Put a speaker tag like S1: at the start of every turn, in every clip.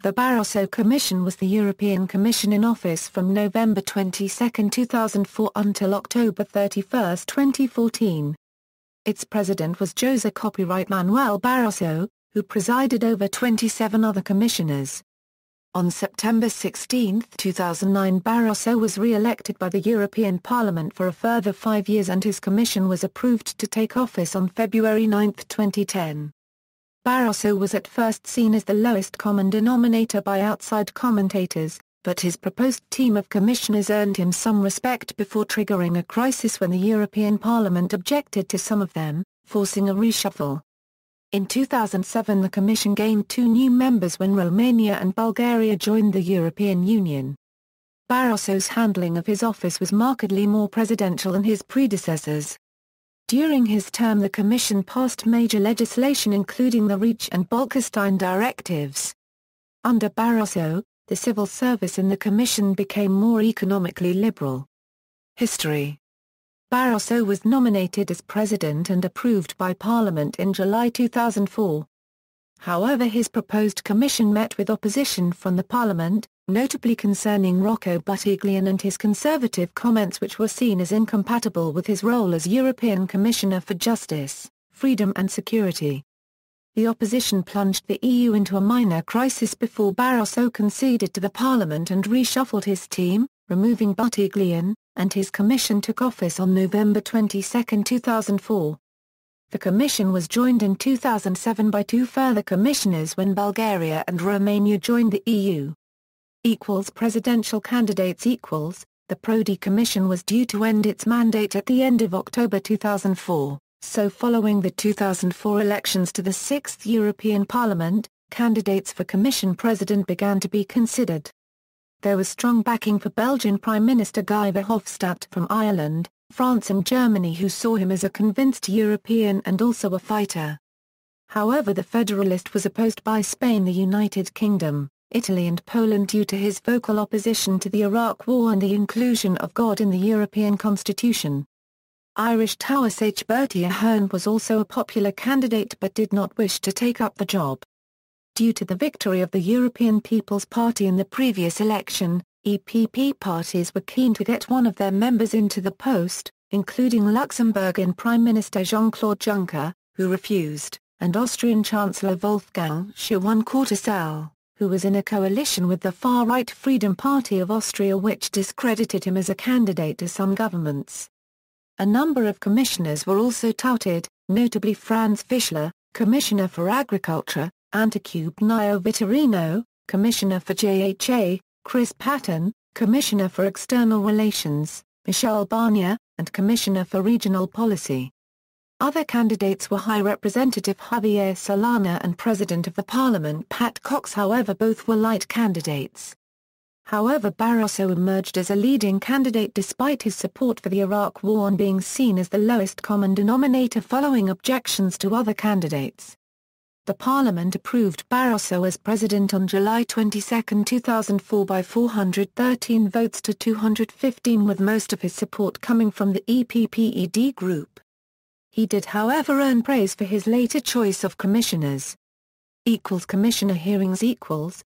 S1: The Barroso Commission was the European Commission in office from November 22, 2004 until October 31, 2014. Its president was José Manuel Barroso, who presided over 27 other commissioners. On September 16, 2009, Barroso was re-elected by the European Parliament for a further 5 years and his commission was approved to take office on February 9, 2010. Barroso was at first seen as the lowest common denominator by outside commentators, but his proposed team of commissioners earned him some respect before triggering a crisis when the European Parliament objected to some of them, forcing a reshuffle. In 2007 the Commission gained 2 new members when Romania and Bulgaria joined the European Union. Barroso's handling of his office was markedly more presidential than his predecessors. During his term the Commission passed major legislation including the Reach and Bolkestein directives. Under Barroso, the civil service in the Commission became more economically liberal. History. Barroso was nominated as president and approved by Parliament in July 2004. However, his proposed commission met with opposition from the Parliament, notably concerning Rocco Buttiglione and his conservative comments which were seen as incompatible with his role as European Commissioner for Justice, Freedom and Security. The opposition plunged the EU into a minor crisis before Barroso conceded to the Parliament and reshuffled his team, removing Buttiglione, and his commission took office on November 22, 2004. The commission was joined in 2007 by 2 further commissioners when Bulgaria and Romania joined the EU. Presidential candidates The Prodi Commission was due to end its mandate at the end of October 2004, so following the 2004 elections to the 6th European Parliament, candidates for Commission President began to be considered. There was strong backing for Belgian Prime Minister Guy Verhofstadt from Ireland, France and Germany who saw him as a convinced European and also a fighter. However, the Federalist was opposed by Spain, the United Kingdom, Italy and Poland due to his vocal opposition to the Iraq War and the inclusion of God in the European Constitution. Irish Taoiseach Bertie Ahern was also a popular candidate but did not wish to take up the job. Due to the victory of the European People's Party in the previous election, EPP parties were keen to get one of their members into the post, including Luxembourgian Prime Minister Jean-Claude Juncker, who refused, and Austrian Chancellor Wolfgang Schwan-Kortesal, who was in a coalition with the far-right Freedom Party of Austria which discredited him as a candidate to some governments. A number of commissioners were also touted, notably Franz Fischler, Commissioner for Agriculture, Anticubnio Vitorino, Commissioner for JHA, Chris Patton, Commissioner for External Relations, Michel Barnier, and Commissioner for Regional Policy. Other candidates were High Representative Javier Solana and President of the Parliament Pat Cox, however both were light candidates. However, Barroso emerged as a leading candidate despite his support for the Iraq War and being seen as the lowest common denominator following objections to other candidates. The Parliament approved Barroso as president on July 22, 2004 by 413 votes to 215 with most of his support coming from the EPPED group. He did however earn praise for his later choice of commissioners. Commissioner hearings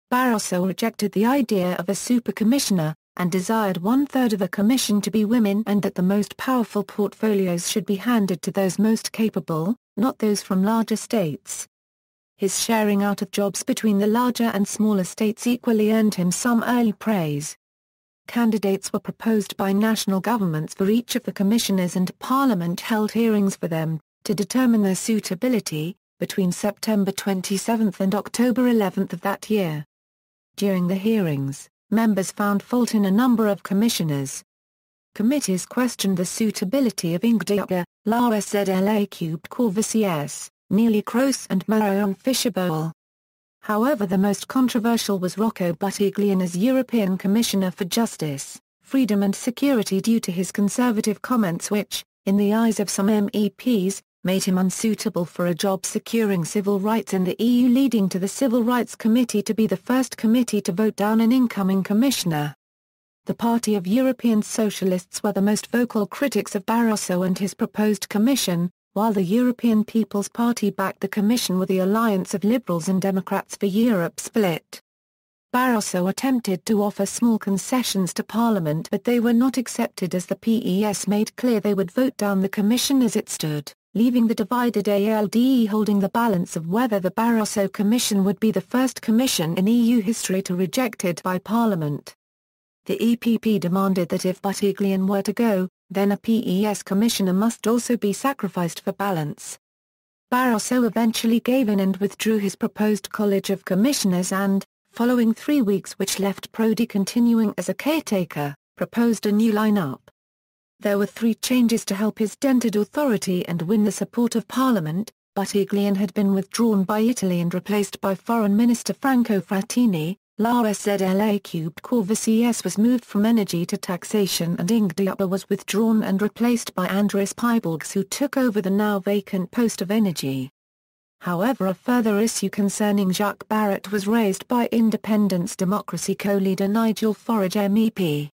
S1: Barroso rejected the idea of a super-commissioner, and desired 1/3 of the commission to be women and that the most powerful portfolios should be handed to those most capable, not those from larger states. His sharing out of jobs between the larger and smaller states equally earned him some early praise. Candidates were proposed by national governments for each of the commissioners and Parliament held hearings for them, to determine their suitability, between September 27 and October 11 of that year. During the hearings, members found fault in a number of commissioners. Committees questioned the suitability of Ingdia, Lara Zla Cubed Corvisies, Neelie Kroes and Marion Fischer-Boel. However, the most controversial was Rocco Buttiglione as European Commissioner for Justice, Freedom and Security due to his conservative comments which, in the eyes of some MEPs, made him unsuitable for a job securing civil rights in the EU, leading to the Civil Rights Committee to be the first committee to vote down an incoming commissioner. The Party of European Socialists were the most vocal critics of Barroso and his proposed commission, while the European People's Party backed the commission with the Alliance of Liberals and Democrats for Europe split. Barroso attempted to offer small concessions to Parliament, but they were not accepted as the PES made clear they would vote down the Commission as it stood, leaving the divided ALDE holding the balance of whether the Barroso Commission would be the first commission in EU history to reject it by Parliament. The EPP demanded that if Buttiglione were to go, then a PES commissioner must also be sacrificed for balance. Barroso eventually gave in and withdrew his proposed College of Commissioners and, following 3 weeks which left Prodi continuing as a caretaker, proposed a new lineup. There were 3 changes to help his dented authority and win the support of Parliament. Buttiglione had been withdrawn by Italy and replaced by Foreign Minister Franco Frattini. La SZLA cubed Corvus was moved from energy to taxation, and Ingdiapa was withdrawn and replaced by Andris Piebalgs, who took over the now vacant post of energy. However, a further issue concerning Jacques Barrot was raised by Independence Democracy co-leader Nigel Farage MEP.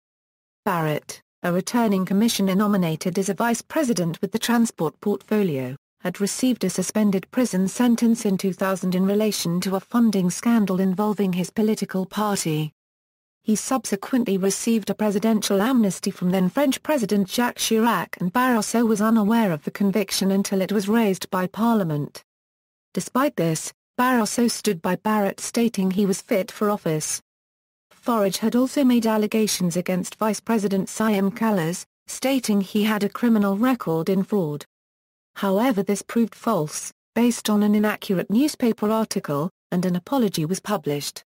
S1: Barrot, a returning commissioner nominated as a vice president with the transport portfolio, had received a suspended prison sentence in 2000 in relation to a funding scandal involving his political party. He subsequently received a presidential amnesty from then-French President Jacques Chirac, and Barroso was unaware of the conviction until it was raised by Parliament. Despite this, Barroso stood by Barrot, stating he was fit for office. Farage had also made allegations against Vice President Siam Kallas, stating he had a criminal record in fraud. However, this proved false, based on an inaccurate newspaper article, and an apology was published.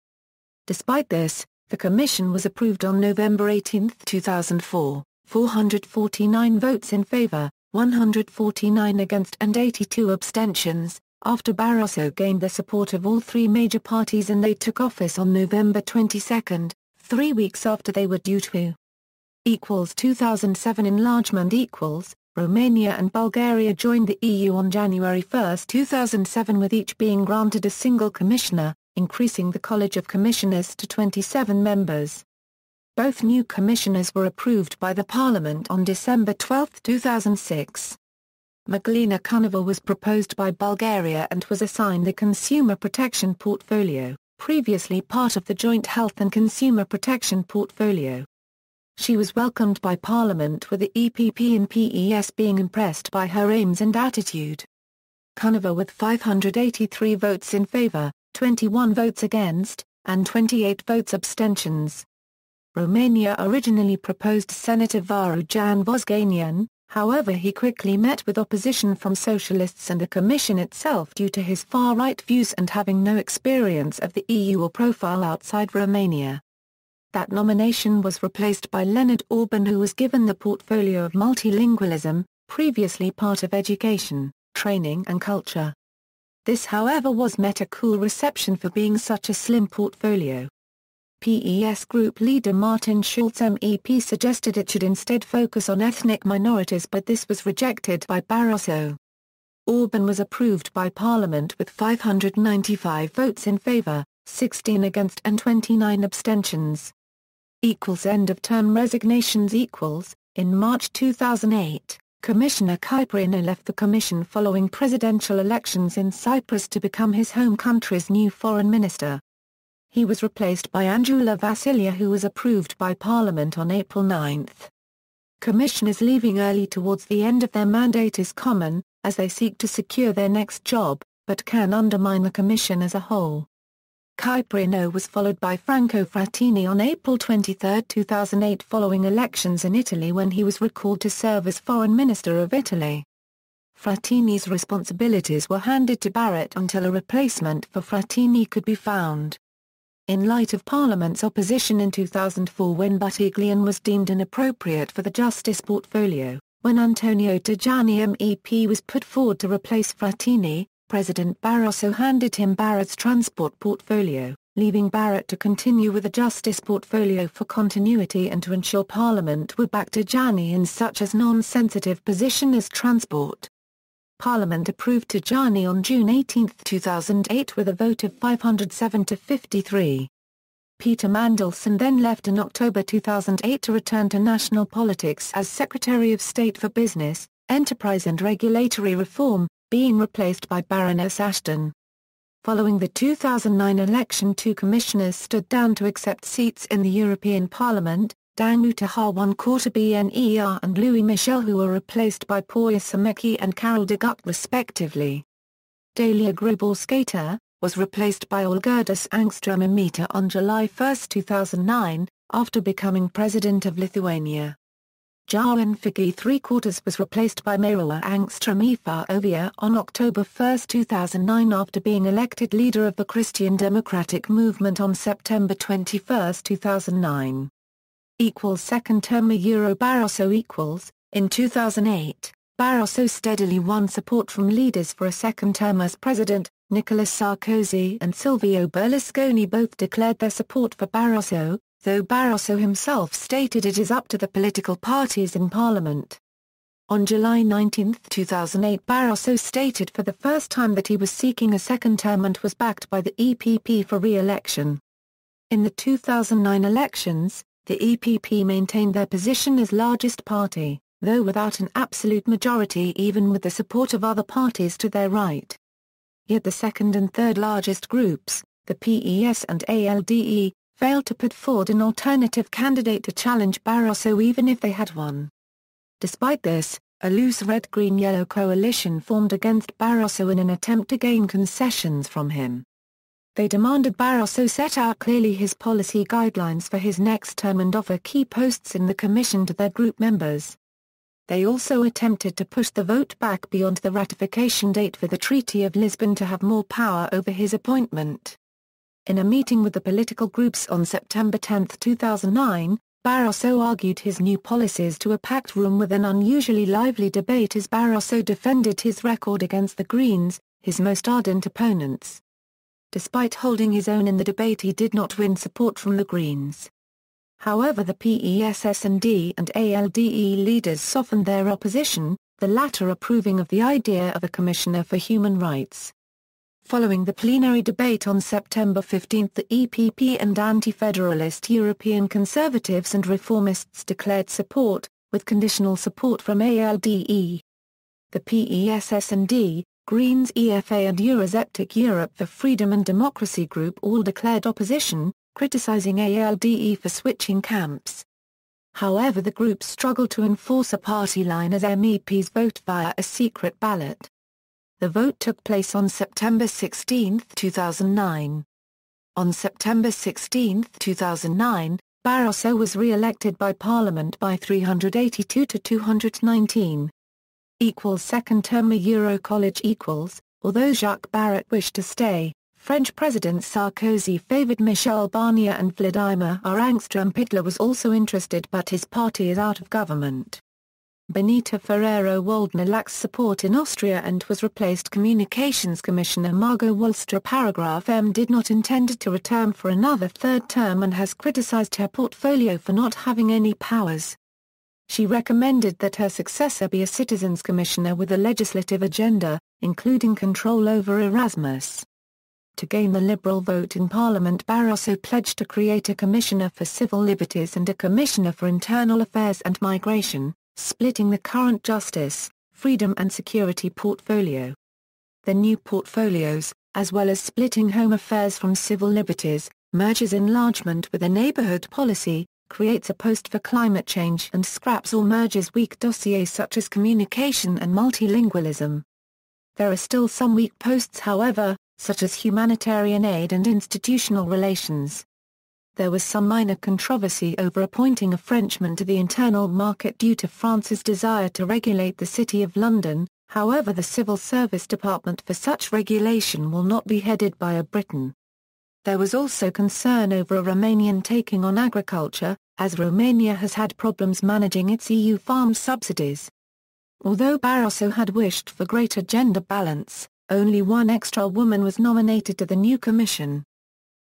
S1: Despite this, the commission was approved on November 18, 2004, 449 votes in favor, 149 against and 82 abstentions, after Barroso gained the support of all 3 major parties and they took office on November 22, 3 weeks after they were due to. 2007 enlargement Romania and Bulgaria joined the EU on January 1, 2007, with each being granted a single commissioner, increasing the College of Commissioners to 27 members. Both new commissioners were approved by the Parliament on December 12, 2006. Meglena Kuneva was proposed by Bulgaria and was assigned the Consumer Protection Portfolio, previously part of the Joint Health and Consumer Protection Portfolio. She was welcomed by Parliament, with the EPP and PES being impressed by her aims and attitude. Kuneva, with 583 votes in favour, 21 votes against, and 28 votes abstentions. Romania originally proposed Senator Varujan Vosganian. However, he quickly met with opposition from socialists and the Commission itself due to his far-right views and having no experience of the EU or profile outside Romania. That nomination was replaced by Leonard Orban, who was given the portfolio of multilingualism, previously part of education, training and culture. This, however, was met a cool reception for being such a slim portfolio. PES group leader Martin Schulz MEP suggested it should instead focus on ethnic minorities, but this was rejected by Barroso. Orban was approved by Parliament with 595 votes in favour, 16 against and 29 abstentions. End of term resignations. In March 2008, Commissioner Kyprianou left the Commission following presidential elections in Cyprus to become his home country's new foreign minister. He was replaced by Androula Vassilia, who was approved by Parliament on April 9. Commissioners leaving early towards the end of their mandate is common, as they seek to secure their next job, but can undermine the Commission as a whole. Kyprianou was followed by Franco Frattini on April 23, 2008, following elections in Italy, when he was recalled to serve as Foreign Minister of Italy. Frattini's responsibilities were handed to Barrot until a replacement for Frattini could be found. In light of Parliament's opposition in 2004 when Buttiglione was deemed inappropriate for the Justice portfolio, when Antonio Tajani MEP was put forward to replace Frattini, President Barroso handed him Barrot's transport portfolio, leaving Barrot to continue with the Justice portfolio for continuity and to ensure Parliament would back Tajani in such a non-sensitive position as transport. Parliament approved Tajani on June 18, 2008 with a vote of 507 to 53. Peter Mandelson then left in October 2008 to return to national politics as Secretary of State for Business, Enterprise and Regulatory Reform, being replaced by Baroness Ashton. Following the 2009 election, 2 commissioners stood down to accept seats in the European Parliament, Danuta Harwan-Kortobner and Louis Michel, who were replaced by Poya Samecki and Karol de Gucht respectively. Dalia Grybauskaite was replaced by Olgirdas Angström-Imita on July 1, 2009, after becoming President of Lithuania. Johan Figi III was replaced by Marola Angström-Ifar on October 1, 2009 after being elected leader of the Christian Democratic Movement on September 21, 2009. Second term Barroso In 2008, Barroso steadily won support from leaders for a second term as president. Nicolas Sarkozy and Silvio Berlusconi both declared their support for Barroso, though Barroso himself stated it is up to the political parties in parliament. On July 19, 2008, Barroso stated for the first time that he was seeking a second term and was backed by the EPP for re-election. In the 2009 elections, the EPP maintained their position as largest party, though without an absolute majority even with the support of other parties to their right. Yet the second and third largest groups, the PES and ALDE, failed to put forward an alternative candidate to challenge Barroso even if they had one. Despite this, a loose red-green-yellow coalition formed against Barroso in an attempt to gain concessions from him. They demanded Barroso set out clearly his policy guidelines for his next term and offer key posts in the Commission to their group members. They also attempted to push the vote back beyond the ratification date for the Treaty of Lisbon to have more power over his appointment. In a meeting with the political groups on September 10, 2009, Barroso argued his new policies to a packed room with an unusually lively debate as Barroso defended his record against the Greens, his most ardent opponents. Despite holding his own in the debate, he did not win support from the Greens. However, the PES-SD and ALDE leaders softened their opposition, the latter approving of the idea of a Commissioner for Human Rights. Following the plenary debate on September 15, the EPP and anti-federalist European Conservatives and Reformists declared support, with conditional support from ALDE. The PES-SD, Greens EFA and Eurosceptic Europe for Freedom and Democracy group all declared opposition, criticizing ALDE for switching camps. However, the groups struggled to enforce a party line as MEPs vote via a secret ballot. The vote took place on September 16, 2009. On September 16, 2009, Barroso was re-elected by Parliament by 382 to 219. Second term Eurocollege Although Jacques Barrot wished to stay, French President Sarkozy favoured Michel Barnier and Vladimir Angström-Hitler was also interested, but his party is out of government. Benita Ferrero-Waldner lacks support in Austria and was replaced. Communications Commissioner Margot Wallström paragraph M did not intend to return for another third term and has criticised her portfolio for not having any powers. She recommended that her successor be a Citizens Commissioner with a legislative agenda, including control over Erasmus. To gain the Liberal vote in Parliament, Barroso pledged to create a Commissioner for Civil Liberties and a Commissioner for Internal Affairs and Migration, splitting the current Justice, Freedom and Security portfolio. The new portfolios, as well as splitting Home Affairs from Civil Liberties, merges enlargement with a neighbourhood policy, creates a post for climate change and scraps or merges weak dossiers such as communication and multilingualism. There are still some weak posts, however, such as humanitarian aid and institutional relations. There was some minor controversy over appointing a Frenchman to the internal market due to France's desire to regulate the City of London, however the Civil Service Department for such regulation will not be headed by a Briton. There was also concern over a Romanian taking on agriculture, as Romania has had problems managing its EU farm subsidies. Although Barroso had wished for greater gender balance, only one extra woman was nominated to the new commission.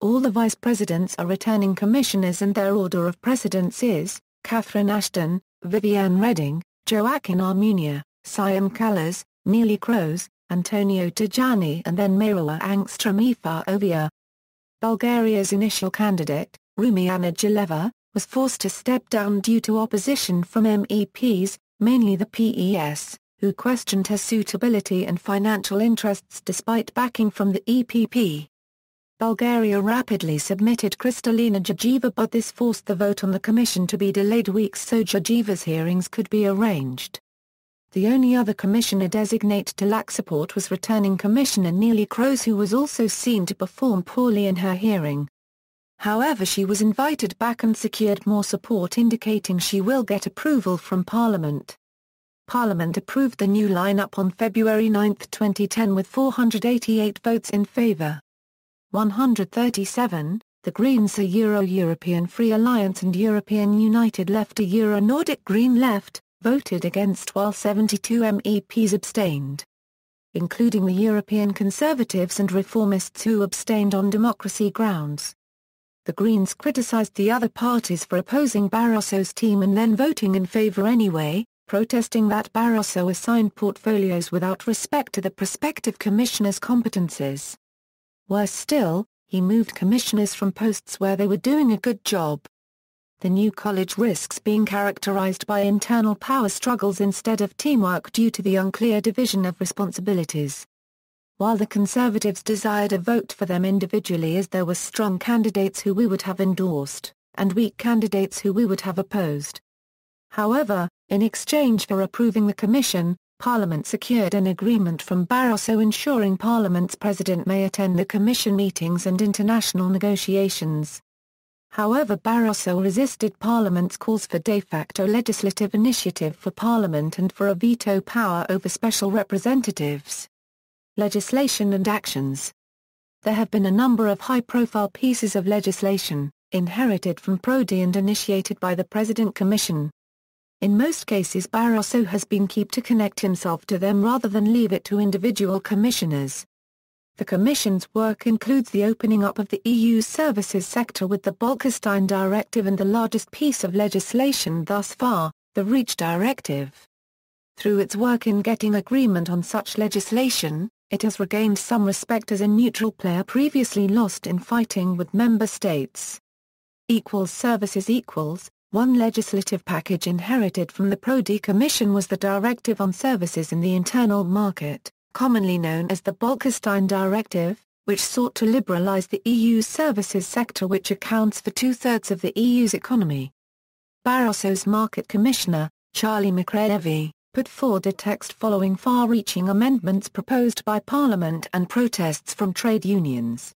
S1: All the vice-presidents are returning commissioners and their order of precedence is, Catherine Ashton, Viviane Reding, Joaquin Almunia, Siam Kallas, Neelie Kroes, Antonio Tajani and then Marola Angström-Ifar. Bulgaria's initial candidate, Rumiana Geleva, was forced to step down due to opposition from MEPs, mainly the PES, who questioned her suitability and financial interests despite backing from the EPP. Bulgaria rapidly submitted Kristalina Georgieva, but this forced the vote on the commission to be delayed weeks so Georgieva's hearings could be arranged. The only other commissioner designate to lack support was returning Commissioner Neelie Kroes, who was also seen to perform poorly in her hearing. However, she was invited back and secured more support, indicating she will get approval from Parliament. Parliament approved the new lineup on February 9, 2010 with 488 votes in favour. 137, the Greens, a Euro-European Free Alliance and European United Left, a Euro-Nordic Green Left, voted against while 72 MEPs abstained, including the European Conservatives and Reformists who abstained on democracy grounds. The Greens criticised the other parties for opposing Barroso's team and then voting in favour anyway, protesting that Barroso assigned portfolios without respect to the prospective commissioners' competences. Worse still, he moved commissioners from posts where they were doing a good job. The new college risks being characterized by internal power struggles instead of teamwork due to the unclear division of responsibilities. While the Conservatives desired a vote for them individually, as there were strong candidates who we would have endorsed, and weak candidates who we would have opposed. However, in exchange for approving the Commission, Parliament secured an agreement from Barroso ensuring Parliament's President may attend the Commission meetings and international negotiations. However, Barroso resisted Parliament's calls for de facto legislative initiative for Parliament and for a veto power over special representatives. Legislation and actions. There have been a number of high-profile pieces of legislation, inherited from Prodi and initiated by the President Commission. In most cases, Barroso has been keen to connect himself to them rather than leave it to individual commissioners. The Commission's work includes the opening up of the EU's services sector with the Bolkestein Directive and the largest piece of legislation thus far, the REACH Directive. Through its work in getting agreement on such legislation, it has regained some respect as a neutral player previously lost in fighting with member states. Services. One legislative package inherited from the Prodi Commission was the Directive on Services in the Internal Market, commonly known as the Bolkestein Directive, which sought to liberalize the EU's services sector, which accounts for two-thirds of the EU's economy. Barroso's Market Commissioner, Charlie McCreevy, put forward a text following far-reaching amendments proposed by Parliament and protests from trade unions.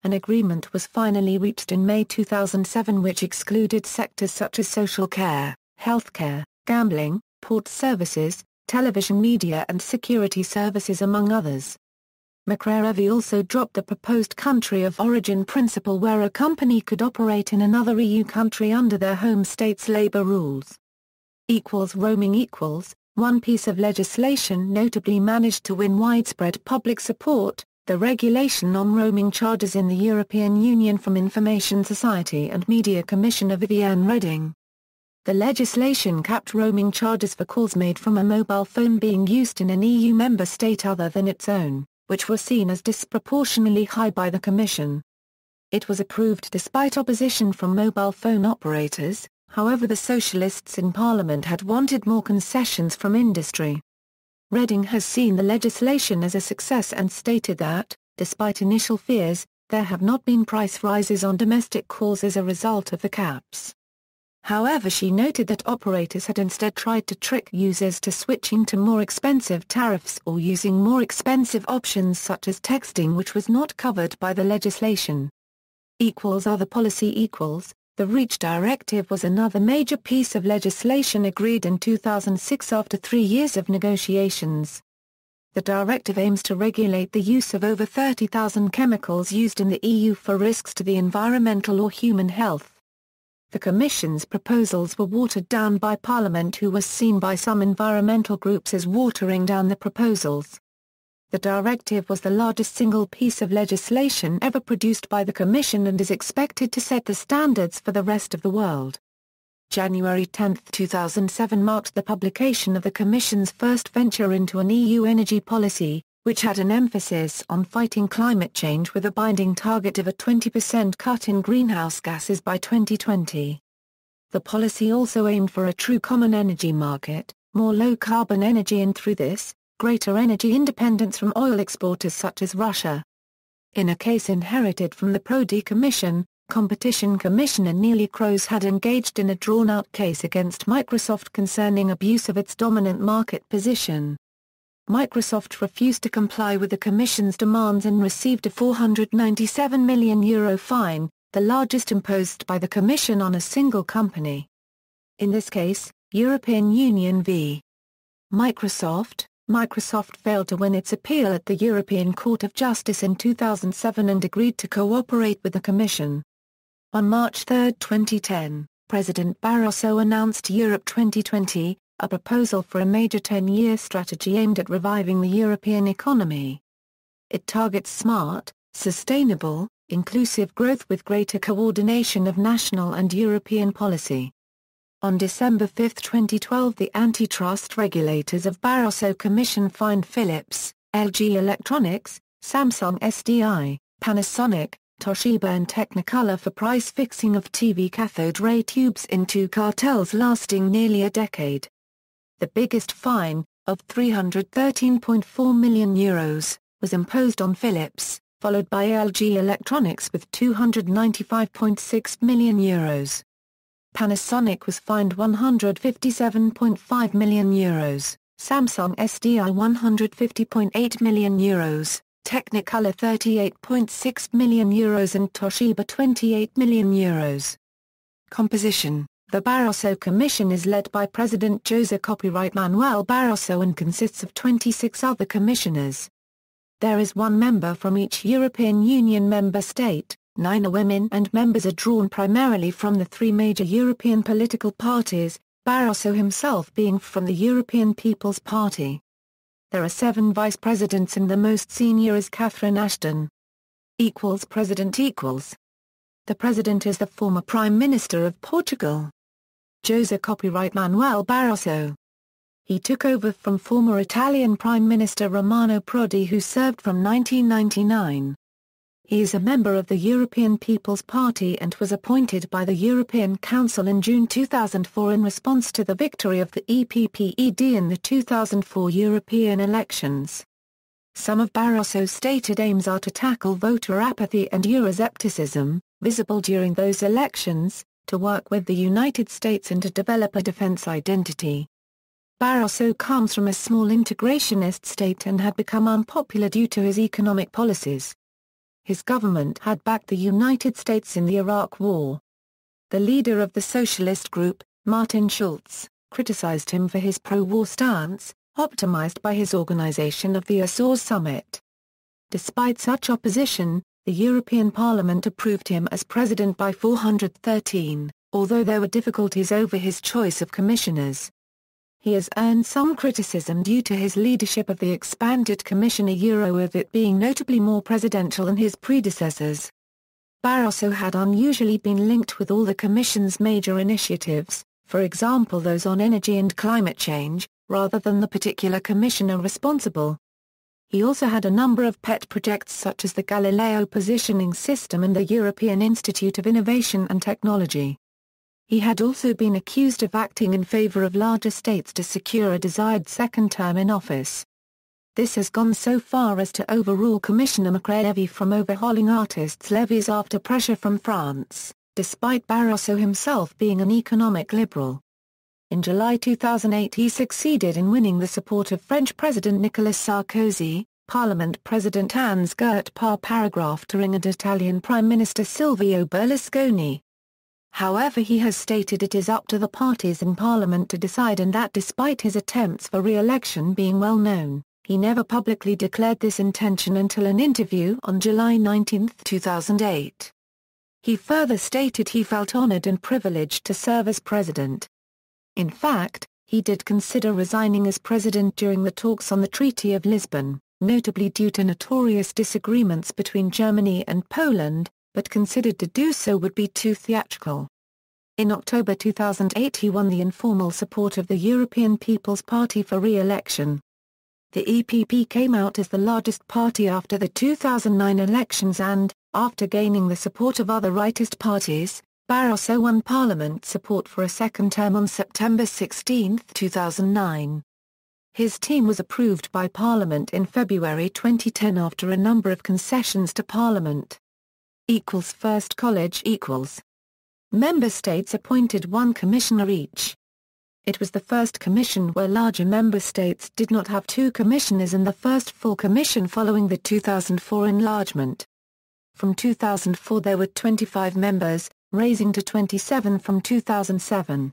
S1: An agreement was finally reached in May 2007 which excluded sectors such as social care, healthcare, gambling, port services, television media and security services among others. McCreevy also dropped the proposed country of origin principle where a company could operate in another EU country under their home state's labour rules. Roaming. One piece of legislation notably managed to win widespread public support, the regulation on roaming charges in the European Union from Information Society and Media Commissioner Viviane Reding. The legislation capped roaming charges for calls made from a mobile phone being used in an EU member state other than its own, which were seen as disproportionately high by the Commission. It was approved despite opposition from mobile phone operators, however the Socialists in Parliament had wanted more concessions from industry. Reding has seen the legislation as a success and stated that, despite initial fears, there have not been price rises on domestic calls as a result of the caps. However, she noted that operators had instead tried to trick users to switching to more expensive tariffs or using more expensive options such as texting, which was not covered by the legislation. Other policy. The REACH Directive was another major piece of legislation agreed in 2006 after 3 years of negotiations. The directive aims to regulate the use of over 30,000 chemicals used in the EU for risks to the environmental or human health. The Commission's proposals were watered down by Parliament, who was seen by some environmental groups as watering down the proposals. The directive was the largest single piece of legislation ever produced by the Commission and is expected to set the standards for the rest of the world. January 10, 2007 marked the publication of the Commission's first venture into an EU energy policy, which had an emphasis on fighting climate change with a binding target of a 20% cut in greenhouse gases by 2020. The policy also aimed for a true common energy market, more low-carbon energy and through this, greater energy independence from oil exporters such as Russia. In a case inherited from the Prodi Commission, Competition Commissioner Neelie Kroes had engaged in a drawn-out case against Microsoft concerning abuse of its dominant market position. Microsoft refused to comply with the Commission's demands and received a €497 million fine, the largest imposed by the Commission on a single company. In this case, European Union v. Microsoft failed to win its appeal at the European Court of Justice in 2007 and agreed to cooperate with the Commission. On March 3, 2010, President Barroso announced Europe 2020, a proposal for a major 10-year strategy aimed at reviving the European economy. It targets smart, sustainable, inclusive growth with greater coordination of national and European policy. On December 5, 2012, the antitrust regulators of Barroso Commission fined Philips, LG Electronics, Samsung SDI, Panasonic, Toshiba and Technicolor for price fixing of TV cathode ray tubes in two cartels lasting nearly a decade. The biggest fine, of €313.4 million, was imposed on Philips, followed by LG Electronics with €295.6 million. Panasonic was fined €157.5 million, Samsung SDI €150.8 million, Technicolor €38.6 million and Toshiba €28 million. Composition: the Barroso Commission is led by President José Manuel Barroso and consists of 26 other commissioners. There is one member from each European Union member state, 9 are women and members are drawn primarily from the 3 major European political parties, Barroso himself being from the European People's Party. There are 7 vice presidents and the most senior is Catherine Ashton. President == The President is the former Prime Minister of Portugal, José Manuel Barroso. He took over from former Italian Prime Minister Romano Prodi, who served from 1999. He is a member of the European People's Party and was appointed by the European Council in June 2004 in response to the victory of the EPPED in the 2004 European elections. Some of Barroso's stated aims are to tackle voter apathy and Euroscepticism, visible during those elections, to work with the United States and to develop a defense identity. Barroso comes from a small integrationist state and had become unpopular due to his economic policies. His government had backed the United States in the Iraq War. The leader of the socialist group, Martin Schulz, criticized him for his pro-war stance, optimized by his organization of the Azores Summit. Despite such opposition, the European Parliament approved him as president by 413, although there were difficulties over his choice of commissioners. He has earned some criticism due to his leadership of the expanded Commission with it being notably more presidential than his predecessors. Barroso had unusually been linked with all the Commission's major initiatives, for example those on energy and climate change, rather than the particular commissioner responsible. He also had a number of pet projects such as the Galileo positioning system and the European Institute of Innovation and Technology. He had also been accused of acting in favor of larger states to secure a desired second term in office. This has gone so far as to overrule Commissioner Macrae-Levy from overhauling artists' levies after pressure from France, despite Barroso himself being an economic liberal. In July 2008 he succeeded in winning the support of French President Nicolas Sarkozy, Parliament President Hans-Gert Papa-Paragraph-Turing and Italian Prime Minister Silvio Berlusconi. However, he has stated it is up to the parties in Parliament to decide, and that despite his attempts for re-election being well known, he never publicly declared this intention until an interview on July 19, 2008. He further stated he felt honored and privileged to serve as president. In fact, he did consider resigning as president during the talks on the Treaty of Lisbon, notably due to notorious disagreements between Germany and Poland, but considered to do so would be too theatrical. In October 2008 he won the informal support of the European People's Party for re-election. The EPP came out as the largest party after the 2009 elections and, after gaining the support of other rightist parties, Barroso won Parliament support for a second term on September 16, 2009. His team was approved by Parliament in February 2010 after a number of concessions to Parliament. First college equals. Member states appointed one commissioner each. It was the first commission where larger member states did not have two commissioners and the first full commission following the 2004 enlargement. From 2004 there were 25 members, raising to 27 from 2007.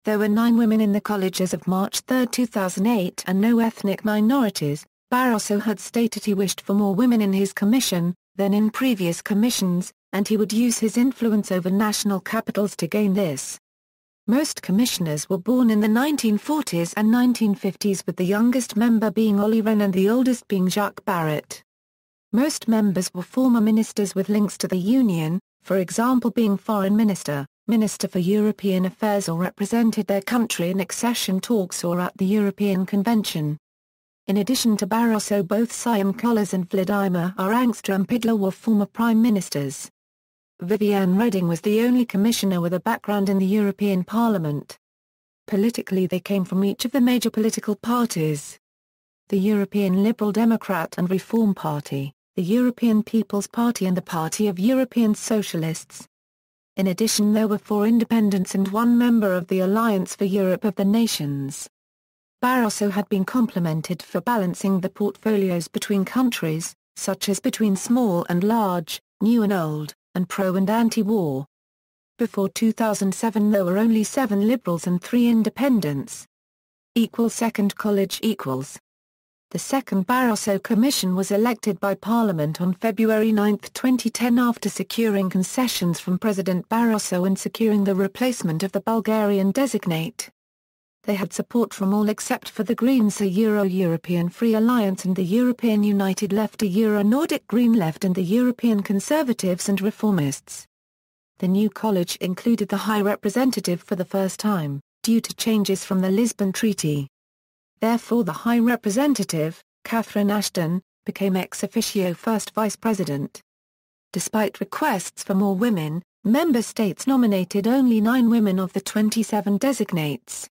S1: There were 9 women in the college as of March 3, 2008 and no ethnic minorities. Barroso had stated he wished for more women in his commission than in previous commissions, and he would use his influence over national capitals to gain this. Most commissioners were born in the 1940s and 1950s, with the youngest member being Olli Rehn and the oldest being Jacques Barrot. Most members were former ministers with links to the Union, for example being Foreign Minister, Minister for European Affairs, or represented their country in accession talks or at the European Convention. In addition to Barroso, both Siim Kallas and Vladimir Angstrom-Pidla were former prime ministers. Viviane Reding was the only commissioner with a background in the European Parliament. Politically they came from each of the major political parties: the European Liberal Democrat and Reform Party, the European People's Party and the Party of European Socialists. In addition there were 4 independents and 1 member of the Alliance for Europe of the Nations. Barroso had been complimented for balancing the portfolios between countries, such as between small and large, new and old, and pro and anti-war. Before 2007 there were only 7 liberals and 3 independents. Second college equals. The second Barroso Commission was elected by Parliament on February 9, 2010 after securing concessions from President Barroso and securing the replacement of the Bulgarian designate. They had support from all except for the Greens, a Euro-European Free Alliance, and the European United Left, a Euro-Nordic Green Left, and the European Conservatives and Reformists. The new college included the High Representative for the first time, due to changes from the Lisbon Treaty. Therefore the High Representative, Catherine Ashton, became ex officio first Vice President. Despite requests for more women, member states nominated only 9 women of the 27 designates.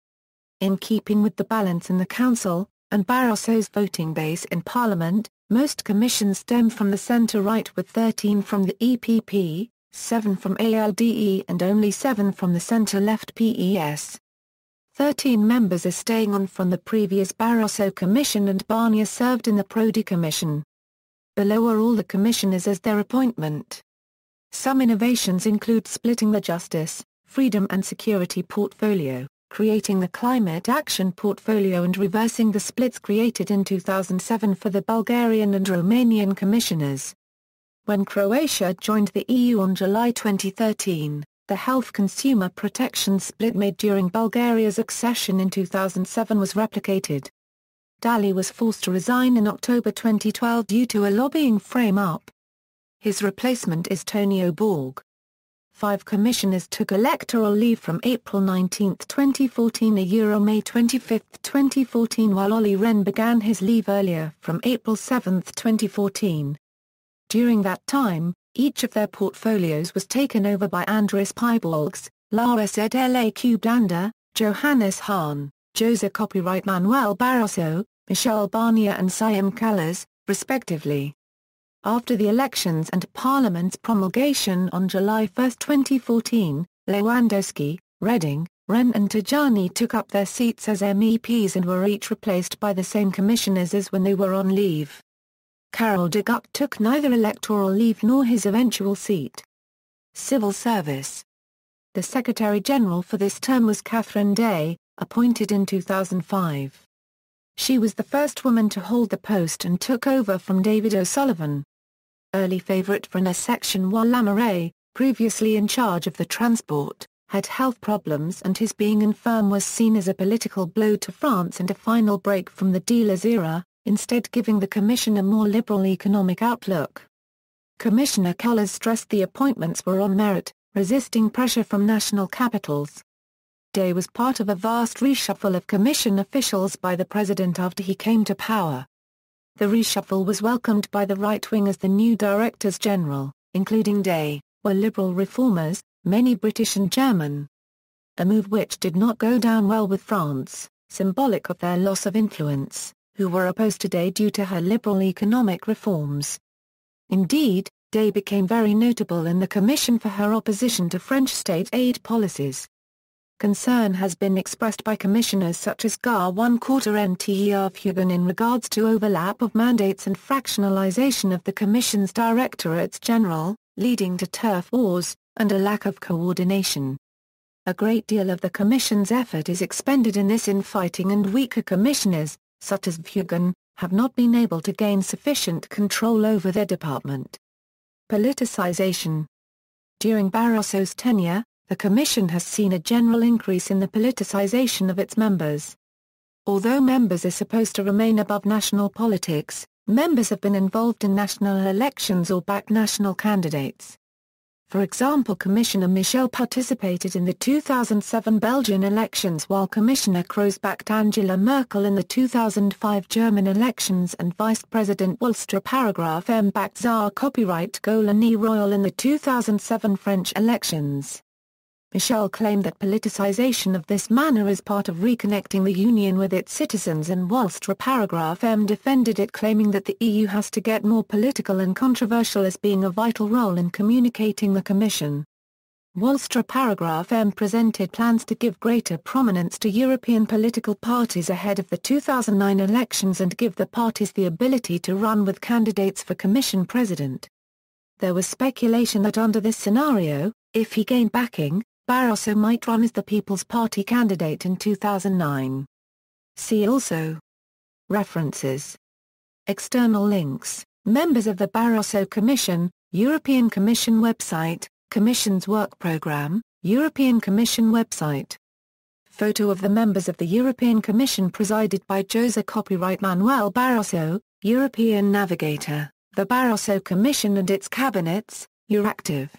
S1: In keeping with the balance in the Council, and Barroso's voting base in Parliament, most commissions stem from the centre-right, with 13 from the EPP, 7 from ALDE and only 7 from the centre-left PES. 13 members are staying on from the previous Barroso Commission and Barnier served in the Prodi Commission. Below are all the commissioners as their appointment. Some innovations include splitting the Justice, Freedom and Security portfolio, creating the Climate Action portfolio and reversing the splits created in 2007 for the Bulgarian and Romanian commissioners. When Croatia joined the EU on July 2013, the health consumer protection split made during Bulgaria's accession in 2007 was replicated. Dalli was forced to resign in October 2012 due to a lobbying frame-up. His replacement is Tonio Borg. 5 commissioners took electoral leave from April 19, 2014 to May 25, 2014, while Olli Rehn began his leave earlier from April 7, 2014. During that time, each of their portfolios was taken over by Andris Piebalgs, Lars Edlaq Blanda, Johannes Hahn, José Manuel Barroso, Michel Barnier and Siim Kallas, respectively. After the elections and Parliament's promulgation on July 1, 2014, Lewandowski, Reding, Rehn and Tajani took up their seats as MEPs and were each replaced by the same commissioners as when they were on leave. Karel de Gucht took neither electoral leave nor his eventual seat. Civil service. The Secretary-General for this term was Catherine Day, appointed in 2005. She was the first woman to hold the post and took over from David O'Sullivan. Early favourite for a section while Lamoureux, previously in charge of the transport, had health problems and his being infirm was seen as a political blow to France and a final break from the dealers era, instead giving the Commission a more liberal economic outlook. Commissioner Kallas stressed the appointments were on merit, resisting pressure from national capitals. Day was part of a vast reshuffle of Commission officials by the President after he came to power. The reshuffle was welcomed by the right wing as the new Directors General, including Day, were liberal reformers, many British and German. A move which did not go down well with France, symbolic of their loss of influence, who were opposed to Day due to her liberal economic reforms. Indeed, Day became very notable in the Commission for her opposition to French state aid policies. Concern has been expressed by commissioners such as Gar-1/4 Nter Fugan in regards to overlap of mandates and fractionalization of the Commission's directorates general, leading to turf wars, and a lack of coordination. A great deal of the Commission's effort is expended in this infighting, and weaker commissioners, such as Fugan, have not been able to gain sufficient control over their department. Politicization. During Barroso's tenure, the Commission has seen a general increase in the politicization of its members. Although members are supposed to remain above national politics, members have been involved in national elections or backed national candidates. For example, Commissioner Michel participated in the 2007 Belgian elections, while Commissioner Kroes backed Angela Merkel in the 2005 German elections, and Vice President Wallstra paragraph M backed Tsar copyright Golani Royal in the 2007 French elections. Michel claimed that politicization of this manner is part of reconnecting the Union with its citizens, and Wallstra paragraph M defended it, claiming that the EU has to get more political and controversial as being a vital role in communicating the Commission. Wallstra paragraph M presented plans to give greater prominence to European political parties ahead of the 2009 elections and give the parties the ability to run with candidates for Commission President. There was speculation that under this scenario, if he gained backing, Barroso might run as the People's Party candidate in 2009. See also. References. External links, members of the Barroso Commission, European Commission website, Commission's work programme, European Commission website. Photo of the members of the European Commission presided by José Manuel Barroso, European Navigator, the Barroso Commission and its cabinets, Euractiv.